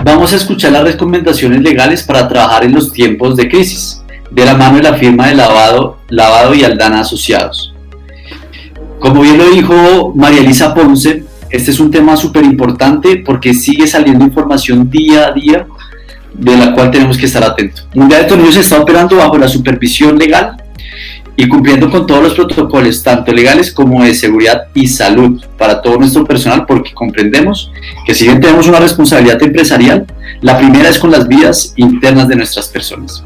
Vamos a escuchar las recomendaciones legales para trabajar en los tiempos de crisis, de la mano de la firma de Lavado y Aldana Asociados. Como bien lo dijo María Elisa Ponce, este es un tema súper importante porque sigue saliendo información día a día de la cual tenemos que estar atentos. Mundial de Tornillos está operando bajo la supervisión legal y cumpliendo con todos los protocolos, tanto legales como de seguridad y salud para todo nuestro personal, porque comprendemos que si bien tenemos una responsabilidad empresarial, la primera es con las vidas internas de nuestras personas.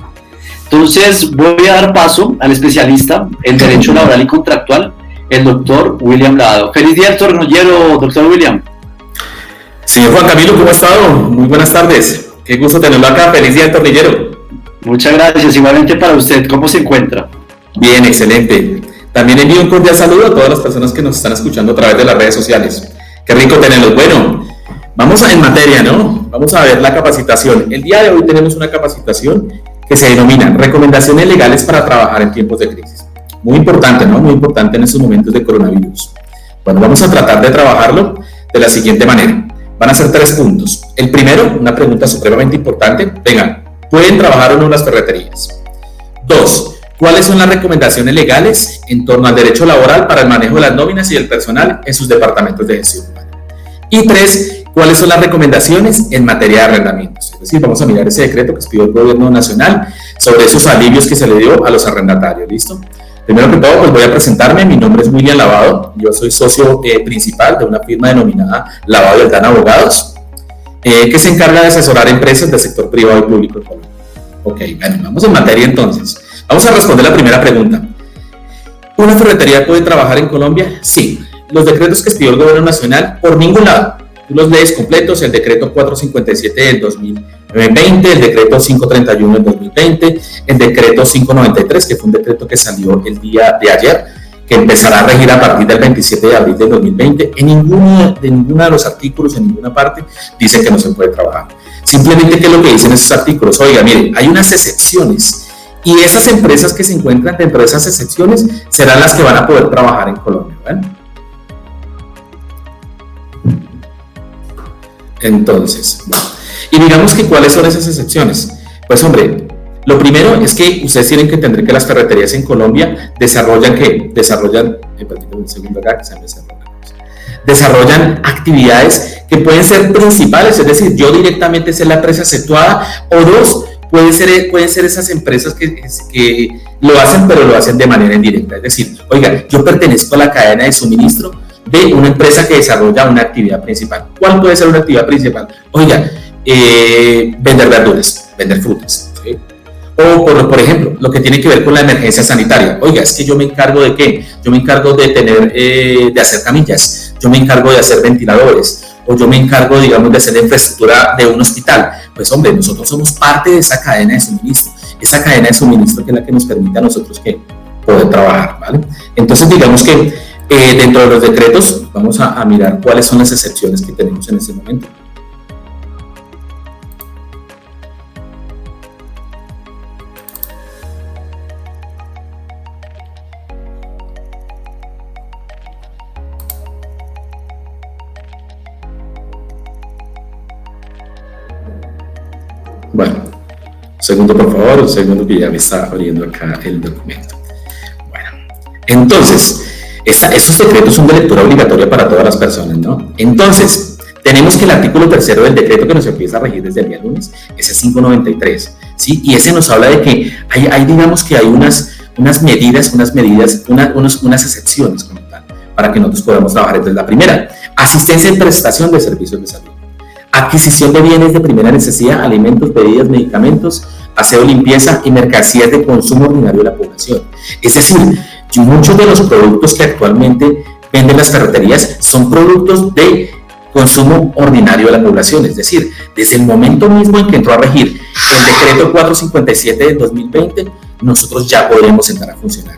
Entonces voy a dar paso al especialista en Derecho Laboral y Contractual, el doctor William Lavado. Feliz día del tornillero, doctor William. Señor Juan Camilo, ¿cómo ha estado? Muy buenas tardes. Qué gusto tenerlo acá. Feliz día del tornillero. Muchas gracias. Igualmente para usted. ¿Cómo se encuentra? Bien, excelente. También envío un cordial saludo a todas las personas que nos están escuchando a través de las redes sociales. Qué rico tenerlos. Bueno, vamos en materia, ¿no? Vamos a ver la capacitación. El día de hoy tenemos una capacitación que se denomina Recomendaciones Legales para Trabajar en Tiempos de Crisis. Muy importante, ¿no? Muy importante en estos momentos de coronavirus. Bueno, vamos a tratar de trabajarlo de la siguiente manera. Van a ser 3 puntos. El primero, una pregunta supremamente importante. Venga, ¿pueden trabajar o no las ferreterías? 2. ¿Cuáles son las recomendaciones legales en torno al derecho laboral para el manejo de las nóminas y el personal en sus departamentos de gestión humana? Y 3. ¿Cuáles son las recomendaciones en materia de arrendamientos? Es decir, vamos a mirar ese decreto que expidió el Gobierno Nacional sobre esos alivios que se le dio a los arrendatarios. ¿Listo? Primero que todo, pues voy a presentarme. Mi nombre es William Lavado. Yo soy socio principal de una firma denominada Lavado y Aldana Abogados, que se encarga de asesorar empresas del sector privado y público en Colombia. Ok, bueno, vamos en materia entonces. Vamos a responder la primera pregunta. ¿Una ferretería puede trabajar en Colombia? Sí. Los decretos que expidió el Gobierno Nacional, por ningún lado. Tú los lees completos, el decreto 457 del 2020, el decreto 531 del 2020, el decreto 593, que fue un decreto que salió el día de ayer, que empezará a regir a partir del 27 de abril del 2020. En ninguno de los artículos, en ninguna parte, dice que no se puede trabajar. Simplemente, ¿qué es lo que dicen esos artículos? Oiga, miren, hay unas excepciones. Y esas empresas que se encuentran dentro de esas excepciones serán las que van a poder trabajar en Colombia, ¿vale? Entonces, bueno, y digamos que ¿cuáles son esas excepciones? Pues hombre, lo primero es que ustedes tienen que entender que las ferreterías en Colombia desarrollan actividades que pueden ser principales, es decir, yo directamente ser la empresa exceptuada, o 2, pueden ser esas empresas que lo hacen, pero lo hacen de manera indirecta. Es decir, oiga, yo pertenezco a la cadena de suministro de una empresa que desarrolla una actividad principal. ¿Cuál puede ser una actividad principal? Oiga, vender verduras, vender frutas, ¿sí? O por ejemplo, lo que tiene que ver con la emergencia sanitaria. Oiga, es que yo me encargo de ¿qué? Yo me encargo de de hacer camillas, yo me encargo de hacer ventiladores, o yo me encargo, digamos, de hacer la infraestructura de un hospital. Pues hombre, nosotros somos parte de esa cadena de suministro. Esa cadena de suministro que es la que nos permite a nosotros poder trabajar, ¿vale? Entonces, digamos que dentro de los decretos vamos a mirar cuáles son las excepciones que tenemos en ese momento. Bueno, un segundo por favor, un segundo que ya me está abriendo acá el documento. Bueno, entonces, esos decretos son de lectura obligatoria para todas las personas, ¿no? Entonces, tenemos que el artículo 3 del decreto que nos empieza a regir desde el día lunes, ese 593, ¿sí? Y ese nos habla de que digamos que hay unas excepciones como tal, para que nosotros podamos trabajar. Entonces, la primera, asistencia y prestación de servicios de salud. Adquisición de bienes de primera necesidad, alimentos, bebidas, medicamentos, aseo, limpieza y mercancías de consumo ordinario de la población. Es decir, muchos de los productos que actualmente venden las ferreterías son productos de consumo ordinario de la población. Es decir, desde el momento mismo en que entró a regir el decreto 457 del 2020, nosotros ya podremos entrar a funcionar.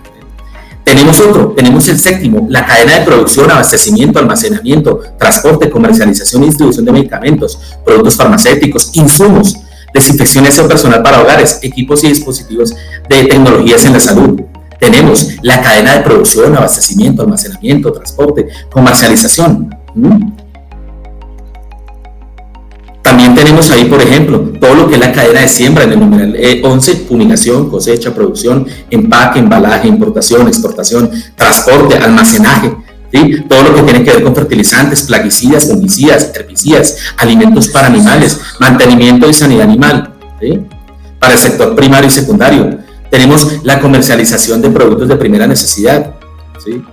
Tenemos el séptimo, la cadena de producción, abastecimiento, almacenamiento, transporte, comercialización y distribución de medicamentos, productos farmacéuticos, insumos, desinfección personal para hogares, equipos y dispositivos de tecnologías en la salud. Tenemos la cadena de producción, abastecimiento, almacenamiento, transporte, comercialización. También tenemos ahí, por ejemplo, todo lo que es la cadena de siembra en el numeral 11, fumigación, cosecha, producción, empaque, embalaje, importación, exportación, transporte, almacenaje, ¿sí? Todo lo que tiene que ver con fertilizantes, plaguicidas, fungicidas, herbicidas, alimentos para animales, mantenimiento y sanidad animal, ¿sí? Para el sector primario y secundario. Tenemos la comercialización de productos de primera necesidad, ¿sí?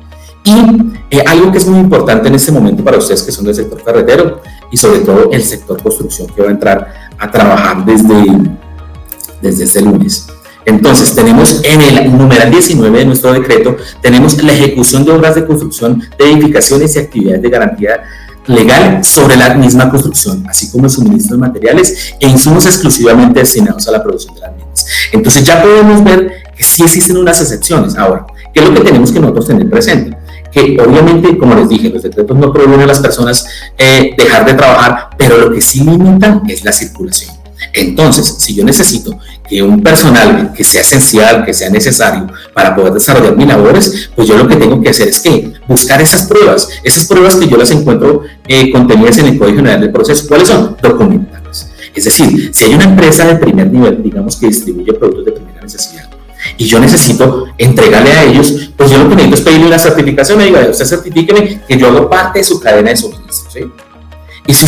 Y algo que es muy importante en este momento para ustedes que son del sector ferretero y sobre todo el sector construcción que va a entrar a trabajar desde este lunes. Entonces tenemos en el numeral 19 de nuestro decreto, tenemos la ejecución de obras de construcción de edificaciones y actividades de garantía legal sobre la misma construcción, así como el suministro de materiales e insumos exclusivamente destinados a la producción de las mismas. Entonces ya podemos ver que sí existen unas excepciones. Ahora, ¿qué es lo que tenemos que nosotros tener presente? Que obviamente, como les dije, los decretos no prohíben a las personas dejar de trabajar, pero lo que sí limitan es la circulación. Entonces, si yo necesito que un personal que sea esencial, que sea necesario para poder desarrollar mis labores, pues yo lo que tengo que hacer es que buscar esas pruebas que yo las encuentro contenidas en el Código General del Proceso. ¿Cuáles son? Documentarlas. Es decir, si hay una empresa de primer nivel, digamos que distribuye productos de primera necesidad, y yo necesito entregarle a ellos, pues yo lo que necesito es pedirle una certificación, me diga, usted certifíqueme que yo hago parte de su cadena de suministro, ¿sí? Y si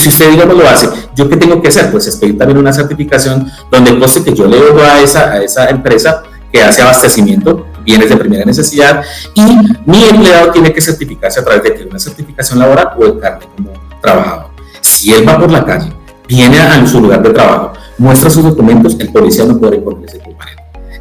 usted, digamos, lo hace, ¿yo qué tengo que hacer? Pues es pedir también una certificación donde conste que yo le doy a esa empresa que hace abastecimiento, bienes de primera necesidad, y mi empleado tiene que certificarse a través de una certificación laboral o el carnet como trabajador. Si él va por la calle, viene a su lugar de trabajo, muestra sus documentos, el policía no puede ponerse culpa.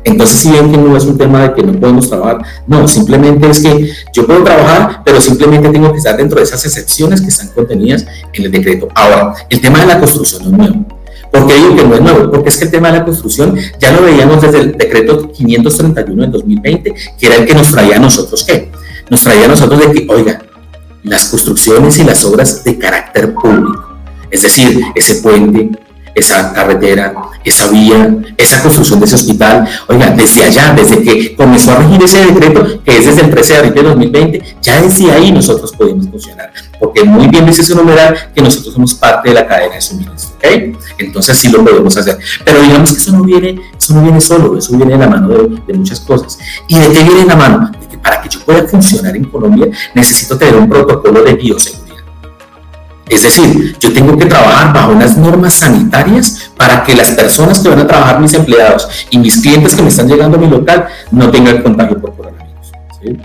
Entonces, si ven que no es un tema de que no podemos trabajar, no, simplemente es que yo puedo trabajar, pero simplemente tengo que estar dentro de esas excepciones que están contenidas en el decreto. Ahora, el tema de la construcción no es nuevo. ¿Por qué digo que no es nuevo? Porque es que el tema de la construcción ya lo veíamos desde el decreto 531 del 2020, que era el que nos traía a nosotros, ¿qué? Nos traía a nosotros de que, oiga, las construcciones y las obras de carácter público, es decir, ese puente, esa carretera, esa vía, esa construcción de ese hospital, oiga, desde allá, desde que comenzó a regir ese decreto, que es desde el 13 de abril de 2020, ya desde ahí nosotros podemos funcionar, porque muy bien dice su numeral que nosotros somos parte de la cadena de suministro, ¿ok? Entonces sí lo podemos hacer, pero digamos que eso no viene solo, eso viene de la mano de muchas cosas. ¿Y de qué viene de la mano? De que para que yo pueda funcionar en Colombia, necesito tener un protocolo de bioseguridad. Es decir, yo tengo que trabajar bajo unas normas sanitarias para que las personas que van a trabajar, mis empleados y mis clientes que me están llegando a mi local, no tengan contagio por coronavirus, ¿sí?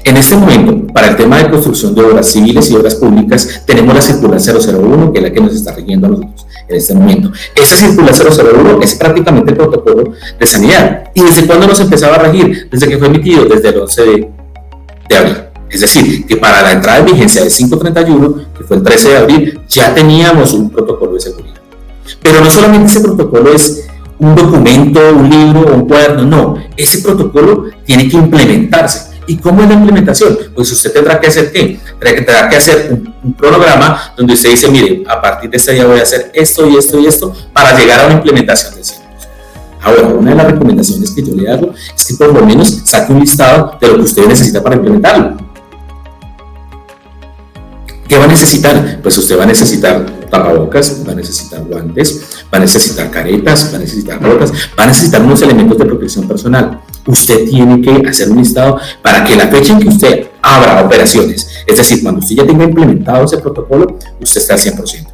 En este momento, para el tema de construcción de obras civiles y obras públicas, tenemos la circular 001, que es la que nos está rigiendo a nosotros en este momento. Esa circular 001 es prácticamente el protocolo de sanidad. ¿Y desde cuándo nos empezaba a regir? Desde que fue emitido, desde el 11 de abril. Es decir, que para la entrada en vigencia del 531, que fue el 13 de abril, ya teníamos un protocolo de seguridad. Pero no solamente ese protocolo es un documento, un libro o un cuaderno, no. Ese protocolo tiene que implementarse. ¿Y cómo es la implementación? Pues usted tendrá que hacer ¿qué? Tendrá que hacer un cronograma donde usted dice, mire, a partir de este día voy a hacer esto y esto y esto para llegar a una implementación de ese. Ahora, una de las recomendaciones que yo le hago es que por lo menos saque un listado de lo que usted necesita para implementarlo. ¿Qué va a necesitar? Pues usted va a necesitar tapabocas, va a necesitar guantes, va a necesitar caretas, va a necesitar botas, va a necesitar unos elementos de protección personal. Usted tiene que hacer un listado para que la fecha en que usted abra operaciones, es decir, cuando usted ya tenga implementado ese protocolo, usted está al 100%.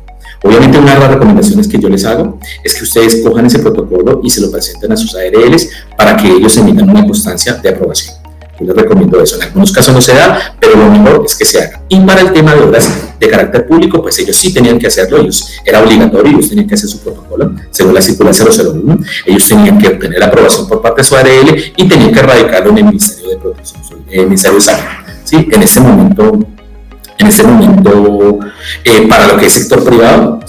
Obviamente una de las recomendaciones que yo les hago es que ustedes cojan ese protocolo y se lo presenten a sus ARLs para que ellos emitan una constancia de aprobación. Yo les recomiendo eso. En algunos casos no se da, pero lo mejor es que se haga. Y para el tema de obras de carácter público, pues ellos sí tenían que hacerlo, era obligatorio, ellos tenían que hacer su protocolo, según la circular 001, ellos tenían que obtener aprobación por parte de su ARL y tenían que radicarlo en el Ministerio de Protección, el Ministerio de Salud. ¿Sí? En ese momento, para lo que es sector privado,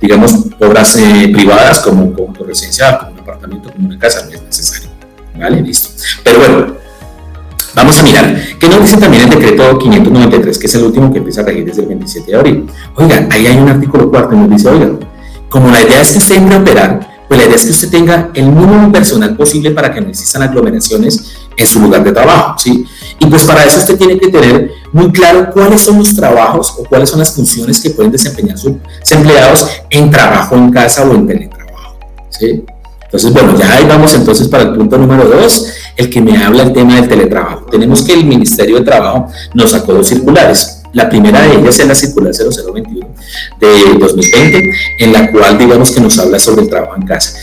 digamos, obras privadas como residencial, como un apartamento, como una casa, no es necesario. ¿Vale? Listo. Pero bueno, vamos a mirar, ¿qué nos dice también el decreto 593, que es el último que empieza a regir desde el 27 de abril? Oiga, ahí hay un artículo 4 que nos dice, oiga, como la idea es que usted entre a operar, pues la idea es que usted tenga el mínimo personal posible para que no existan aglomeraciones en su lugar de trabajo, ¿sí? Y pues para eso usted tiene que tener muy claro cuáles son los trabajos o cuáles son las funciones que pueden desempeñar sus empleados en trabajo en casa o en teletrabajo, ¿sí? Entonces, bueno, ya ahí vamos entonces para el punto número 2, el que me habla el tema del teletrabajo. Tenemos que el Ministerio de Trabajo nos sacó 2 circulares. La primera de ellas es la circular 0021 de 2020, en la cual digamos que nos habla sobre el trabajo en casa.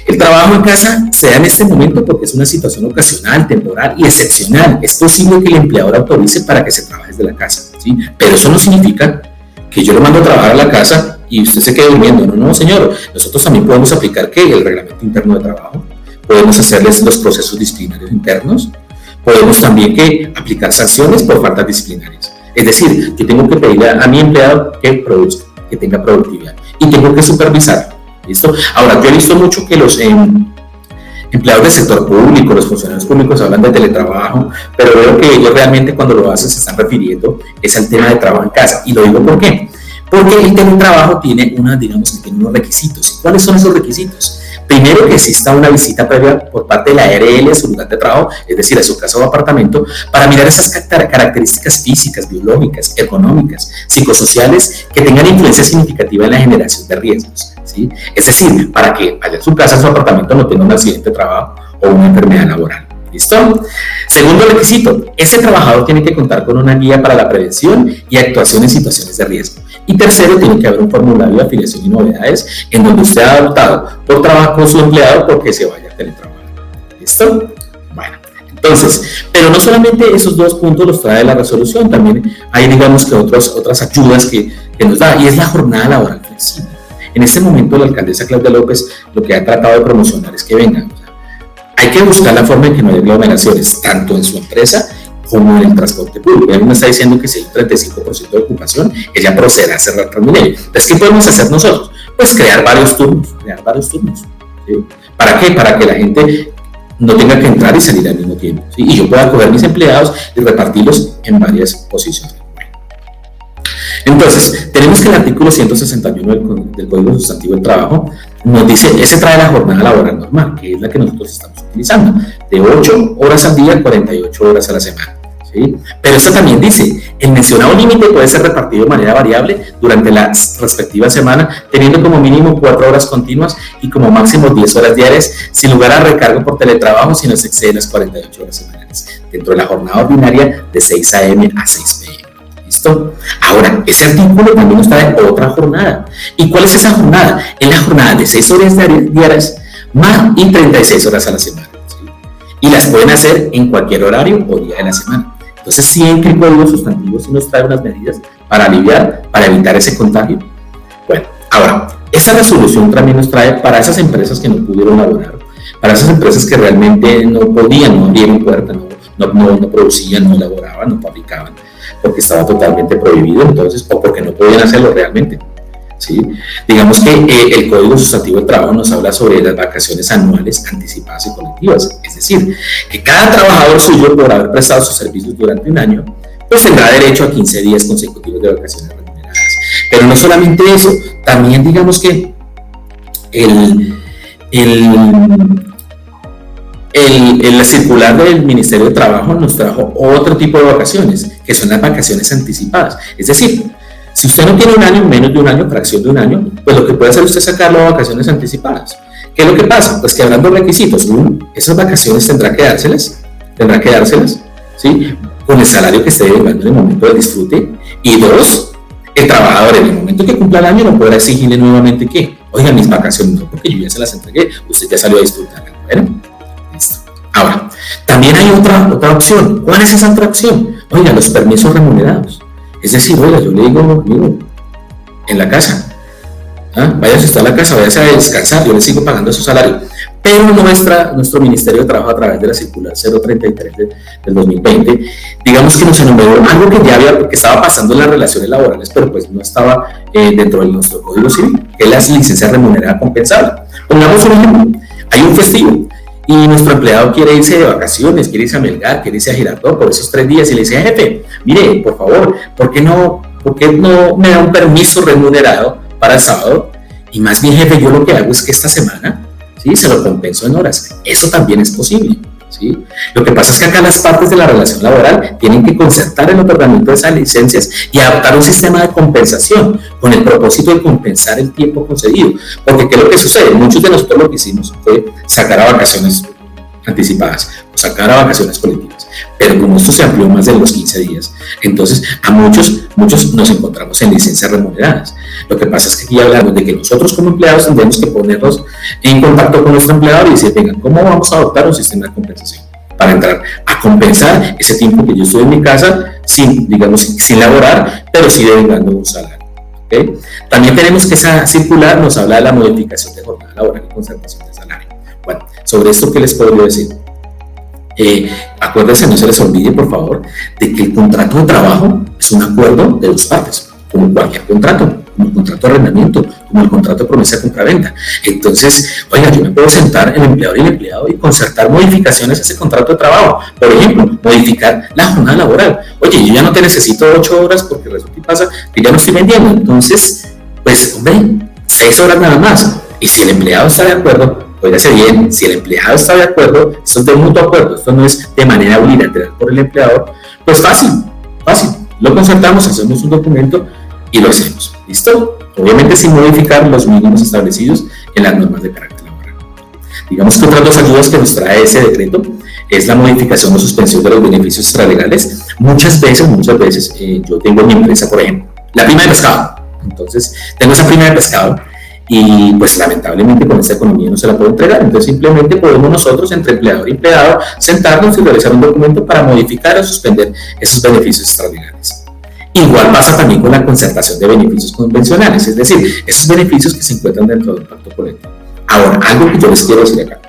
El trabajo en casa se da en este momento porque es una situación ocasional, temporal y excepcional. Es posible que el empleador autorice para que se trabaje desde la casa, ¿sí? Pero eso no significa que yo lo mando a trabajar a la casa y usted se quede durmiendo. No, no, señor. Nosotros también podemos aplicar ¿qué? El reglamento interno de trabajo. Podemos hacerles los procesos disciplinarios internos. Podemos también ¿qué? Aplicar sanciones por faltas disciplinarias. Es decir, que tengo que pedirle a mi empleado que produzca, que tenga productividad y tengo que supervisarlo. ¿Listo? Ahora, yo he visto mucho que los empleados del sector público, los funcionarios públicos hablan de teletrabajo, pero veo que ellos realmente cuando lo hacen se están refiriendo es al tema de trabajo en casa. Y lo digo ¿por qué? Porque el teletrabajo tiene unos requisitos. ¿Cuáles son esos requisitos? Primero, que exista una visita previa por parte de la ARL a su lugar de trabajo, es decir, a su casa o apartamento, para mirar esas características físicas, biológicas, económicas, psicosociales que tengan influencia significativa en la generación de riesgos, ¿sí? Es decir, para que allá en su casa o su apartamento no tenga un accidente de trabajo o una enfermedad laboral. ¿Listo? Segundo requisito, ese trabajador tiene que contar con una guía para la prevención y actuación en situaciones de riesgo. Y tercero, tiene que haber un formulario de afiliación y novedades en donde usted ha adoptado por trabajo con su empleado porque se vaya a teletrabajar. ¿Listo? Bueno, entonces, pero no solamente esos 2 puntos los trae la resolución, también hay digamos que otras ayudas que nos da, y es la jornada laboral flexible. En este momento la alcaldesa Claudia López lo que ha tratado de promocionar es que vengan. Hay que buscar la forma en que no haya aglomeraciones, tanto en su empresa como en el transporte público. Ella me está diciendo que si hay un 35% de ocupación, ella procederá a cerrar Transmilenio. Entonces, ¿qué podemos hacer nosotros? Pues crear varios turnos. ¿Sí? ¿Para qué? Para que la gente no tenga que entrar y salir al mismo tiempo, ¿sí? Y yo pueda coger mis empleados y repartirlos en varias posiciones. Bueno. Entonces, tenemos que el artículo 161 del Código Sustantivo del Trabajo nos dice, ese trae la jornada laboral normal, que es la que nosotros estamos utilizando, de 8 horas al día, 48 horas a la semana. ¿Sí? Pero eso también dice, el mencionado límite puede ser repartido de manera variable durante la respectiva semana, teniendo como mínimo 4 horas continuas y como máximo 10 horas diarias, sin lugar a recargo por teletrabajo si no se exceden las 48 horas semanales, dentro de la jornada ordinaria de 6 a.m. a 6 p.m. ¿Listo? Ahora, ese artículo también nos trae otra jornada. ¿Y cuál es esa jornada? Es la jornada de 6 horas diarias más y 36 horas a la semana. ¿Sí? Y las pueden hacer en cualquier horario o día de la semana. Entonces, siempre el Código Sustantivo sí nos trae unas medidas para aliviar, para evitar ese contagio. Bueno, ahora, esa resolución también nos trae para esas empresas que no pudieron laborar, para esas empresas que realmente no podían, no abrieron puerta, no producían, no elaboraban, no fabricaban, porque estaba totalmente prohibido, entonces, o porque no podían hacerlo realmente. ¿Sí? Digamos que el Código Sustantivo del Trabajo nos habla sobre las vacaciones anuales anticipadas y colectivas, es decir, que cada trabajador suyo, por haber prestado sus servicios durante un año, pues tendrá derecho a 15 días consecutivos de vacaciones remuneradas. Pero no solamente eso, también digamos que la circular del Ministerio de Trabajo nos trajo otro tipo de vacaciones, que son las vacaciones anticipadas. Es decir, si usted no tiene un año, menos de un año, fracción de un año, pues lo que puede hacer usted es sacarlo a vacaciones anticipadas. ¿Qué es lo que pasa? Pues que habrán 2 requisitos. Uno, esas vacaciones tendrá que dárselas, ¿sí? Con el salario que esté derivando en el momento del disfrute. Y 2, el trabajador en el momento que cumpla el año no podrá exigirle nuevamente que, oiga, mis vacaciones no, porque yo ya se las entregué, usted ya salió a disfrutarlas. Bueno, listo. Ahora, también hay otra opción. ¿Cuál es esa otra opción? Oiga, los permisos remunerados. Es decir, oiga, yo le digo, amigo, en la casa, váyase usted a la casa, váyase a descansar, yo le sigo pagando su salario. Pero nuestro Ministerio de Trabajo, a través de la circular 033 del 2020, digamos que nos enumeró algo que estaba pasando en las relaciones laborales, pero pues no estaba dentro de nuestro Código Civil, que es la licencia remunerada compensable. Pongamos un ejemplo, hay un festivo, y nuestro empleado quiere irse de vacaciones, quiere irse a Melgar, quiere irse a Girardot por esos 3 días, y le dice, jefe, mire, por favor, ¿por qué no me da un permiso remunerado para el sábado? y más bien, jefe, yo lo que hago es que esta semana, ¿sí?, se lo compenso en horas. Eso también es posible, ¿sí? Lo que pasa es que acá las partes de la relación laboral tienen que concertar el otorgamiento de esas licencias y adoptar un sistema de compensación con el propósito de compensar el tiempo concedido. Porque ¿qué es lo que sucede? Muchos de nosotros lo que hicimos fue sacar a vacaciones anticipadas o sacar a vacaciones colectivas, pero como esto se amplió más de los 15 días, entonces a muchos nos encontramos en licencias remuneradas. Lo que pasa es que aquí hablamos de que nosotros como empleados tendremos que ponernos en contacto con nuestro empleador y decir, venga, ¿cómo vamos a adoptar un sistema de compensación para entrar a compensar ese tiempo que yo estuve en mi casa sin laborar, pero sí devengando un salario? ¿Okay? También tenemos que esa circular nos habla de la modificación de jornada laboral y concertación de salario. Bueno, sobre esto, ¿qué les podría decir? Acuérdense, no se les olvide, por favor, de que el contrato de trabajo es un acuerdo de dos partes, como cualquier contrato, como el contrato de arrendamiento, como el contrato de promesa de compraventa. Entonces, oiga, yo me puedo sentar el empleador y el empleado y concertar modificaciones a ese contrato de trabajo. Por ejemplo, modificar la jornada laboral. Oye, yo ya no te necesito 8 horas porque resulta y pasa que ya no estoy vendiendo. Entonces, pues, hombre, 6 horas nada más. Y si el empleado está de acuerdo, óigase bien, si el empleado está de acuerdo, esto es de mutuo acuerdo, esto no es de manera unilateral por el empleador, pues fácil, lo concertamos, hacemos un documento y lo hacemos, ¿listo? Obviamente sin modificar los mínimos establecidos en las normas de carácter laboral. Digamos que otras dos ayudas que nos trae ese decreto es la modificación o suspensión de los beneficios extralegales. Muchas veces, yo tengo en mi empresa, por ejemplo, la prima de pescado, entonces tengo esa prima de pescado, y pues lamentablemente con esta economía no se la puedo entregar, entonces simplemente podemos nosotros entre empleador y empleado sentarnos y realizar un documento para modificar o suspender esos beneficios extraordinarios. Igual pasa también con la concertación de beneficios convencionales, es decir, esos beneficios que se encuentran dentro del pacto colectivo. Ahora, algo que yo les quiero decir acá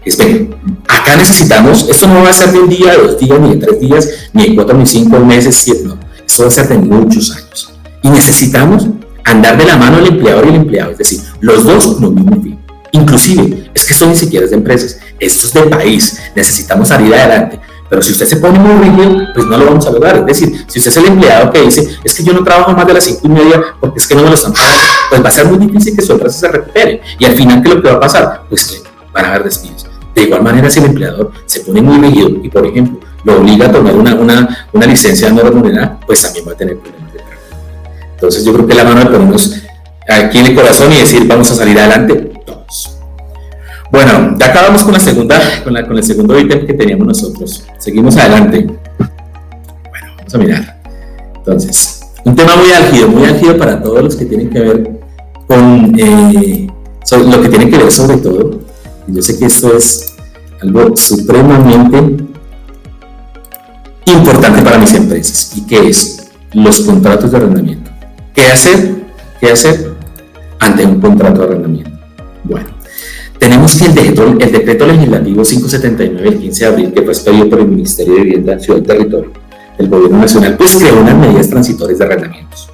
es, ven, acá necesitamos, esto no va a ser de un día, de 2 días, ni de 3 días, ni de 4, ni 5 meses, 7, no, esto va a ser de muchos años y necesitamos andar de la mano el empleador y el empleado, es decir, los dos con un mismo fin. Inclusive, es que esto ni siquiera es de empresas, esto es de país, necesitamos salir adelante. Pero si usted se pone muy rígido, pues no lo vamos a lograr. Es decir, si usted es el empleado que dice, es que yo no trabajo más de las 5:30 porque es que no me lo están pagando, pues va a ser muy difícil que su empresa se recupere. Y al final, ¿qué es lo que va a pasar? Pues que van a haber despidos. De igual manera, si el empleador se pone muy rígido y, por ejemplo, lo obliga a tomar una licencia no remunerada, pues también va a tener problemas de trabajo. Entonces yo creo que la mano de ponernos aquí en el corazón y decir vamos a salir adelante todos. Bueno, ya acabamos con el segundo ítem que teníamos nosotros. Seguimos adelante. Bueno, vamos a mirar. Entonces, un tema muy álgido para todos los que tienen que ver con lo que tiene que ver sobre todo. Y yo sé que esto es algo supremamente importante para mis empresas. ¿Y qué es? Los contratos de arrendamiento. ¿Qué hacer ante un contrato de arrendamiento? Bueno, tenemos que el decreto legislativo 579 del 15 de abril, que fue expedido por el Ministerio de Vivienda, Ciudad y Territorio del Gobierno Nacional, pues creó unas medidas transitorias de arrendamientos.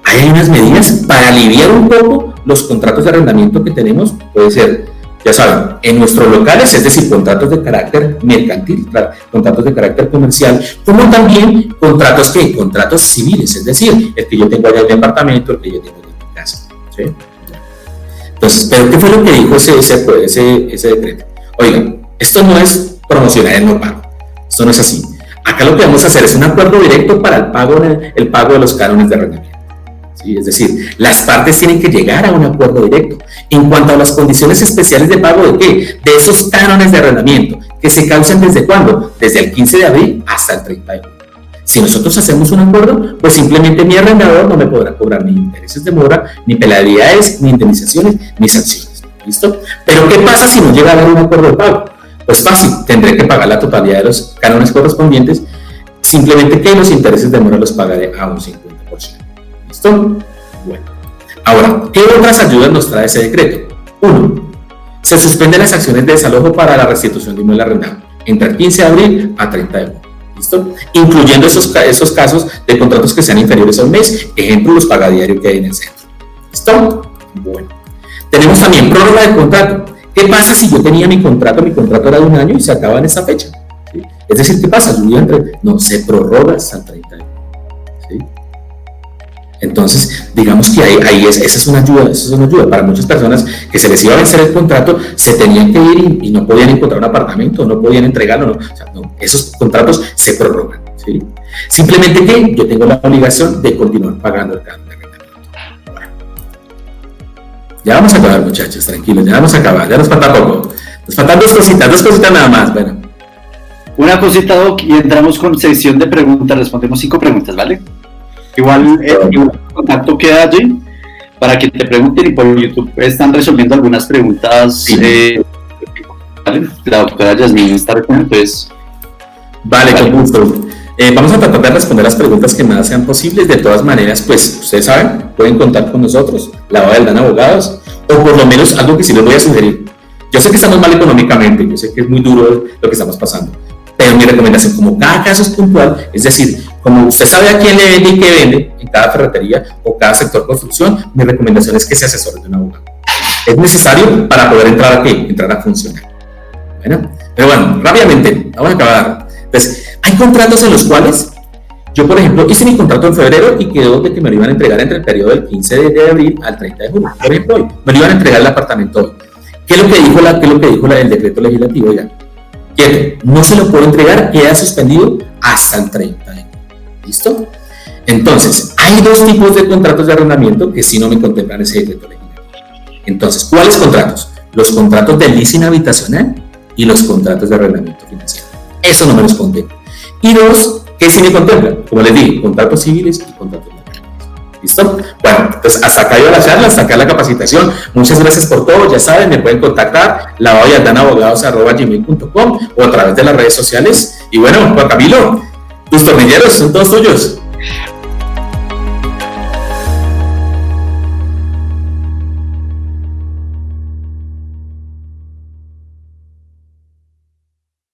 Hay unas medidas para aliviar un poco los contratos de arrendamiento que tenemos, puede ser, ya saben, en nuestros locales, es decir, contratos de carácter mercantil, contratos de carácter comercial, como también contratos civiles, es decir, el que yo tengo allá en el departamento, el que yo tengo en mi casa, ¿sí? Entonces, ¿pero qué fue lo que dijo ese decreto? Oigan, esto no es promocionar el no pago, esto no es así. Acá lo que vamos a hacer es un acuerdo directo para el pago de los cánones de arrendamiento. ¿Sí? Es decir, las partes tienen que llegar a un acuerdo directo. En cuanto a las condiciones especiales de pago, ¿de qué? De esos cánones de arrendamiento, que se causan ¿desde cuándo? Desde el 15 de abril hasta el 30 de junio. Si nosotros hacemos un acuerdo, pues simplemente mi arrendador no me podrá cobrar ni intereses de mora, ni penalidades, ni indemnizaciones, ni sanciones. ¿Listo? Pero ¿qué pasa si no llega a haber un acuerdo de pago? Pues fácil, tendré que pagar la totalidad de los cánones correspondientes, simplemente que los intereses de mora los pagaré a un 50%. ¿Listo? Bueno. Ahora, ¿qué otras ayudas nos trae ese decreto? 1. Se suspenden las acciones de desalojo para la restitución de inmueble arrendado entre el 15 de abril a 30 de junio. ¿Listo? Incluyendo esos casos de contratos que sean inferiores a un mes, ejemplo, los pagadiarios que hay en el centro. ¿Listo? Bueno. Tenemos también prórroga de contrato. ¿Qué pasa si yo tenía mi contrato era de 1 año y se acaba en esa fecha? ¿Sí? Es decir, ¿qué pasa? No, se prorroga hasta el 30 de junio. ¿Sí? Entonces, digamos que esa es una ayuda para muchas personas que se les iba a vencer el contrato, se tenían que ir y no podían encontrar un apartamento, no podían entregarlo, no. O sea, no, esos contratos se prorrogan, ¿sí? Simplemente que yo tengo la obligación de continuar pagando el canon de arrendamiento. Bueno, ya vamos a acabar, muchachos, tranquilos, ya vamos a acabar, ya nos falta poco. Nos faltan dos cositas nada más, bueno. Una cosita, Doc, y entramos con sección de preguntas, respondemos 5 preguntas, ¿vale? Igual el contacto queda allí para que te pregunten, y por YouTube están resolviendo algunas preguntas. Sí. ¿Vale? La doctora Yasmín está respondiendo, entonces. Vale, con gusto. Vamos a tratar de responder las preguntas que más sean posibles. De todas maneras, pues ustedes saben, pueden contar con nosotros, la Abogada Aldana Abogados, o por lo menos algo que sí les voy a sugerir. Yo sé que estamos mal económicamente, yo sé que es muy duro lo que estamos pasando, pero mi recomendación, como cada caso es puntual, es decir, como usted sabe a quién le vende y qué vende en cada ferretería o cada sector construcción, mi recomendación es que se asesore de un abogado. Es necesario para poder entrar a qué, entrar a funcionar. Bueno, pero bueno, rápidamente, vamos a acabar. Entonces, hay contratos en los cuales yo, por ejemplo, hice mi contrato en febrero y quedó de que me lo iban a entregar entre el periodo del 15 de abril al 30 de julio. Por ejemplo, hoy me lo iban a entregar el apartamento hoy. ¿Qué es lo que dijo el decreto legislativo? Oigan, quieto, no se lo puedo entregar, queda suspendido hasta el 30 de julio. ¿Listo? Entonces, hay dos tipos de contratos de arrendamiento que sí no me contemplan ese decreto legislativo. Entonces, ¿cuáles contratos? Los contratos de leasing habitacional y los contratos de arrendamiento financiero. Eso no me los contempla. Y dos, que sí me contemplan, como les dije, contratos civiles y contratos de arrendamiento. ¿Listo? Bueno, entonces hasta acá iba la charla, hasta acá la capacitación. Muchas gracias por todo. Ya saben, me pueden contactar lavadayaldanabogados@gmail.com o a través de las redes sociales. Y bueno, Juan Camilo, tus tornilleros son todos tuyos.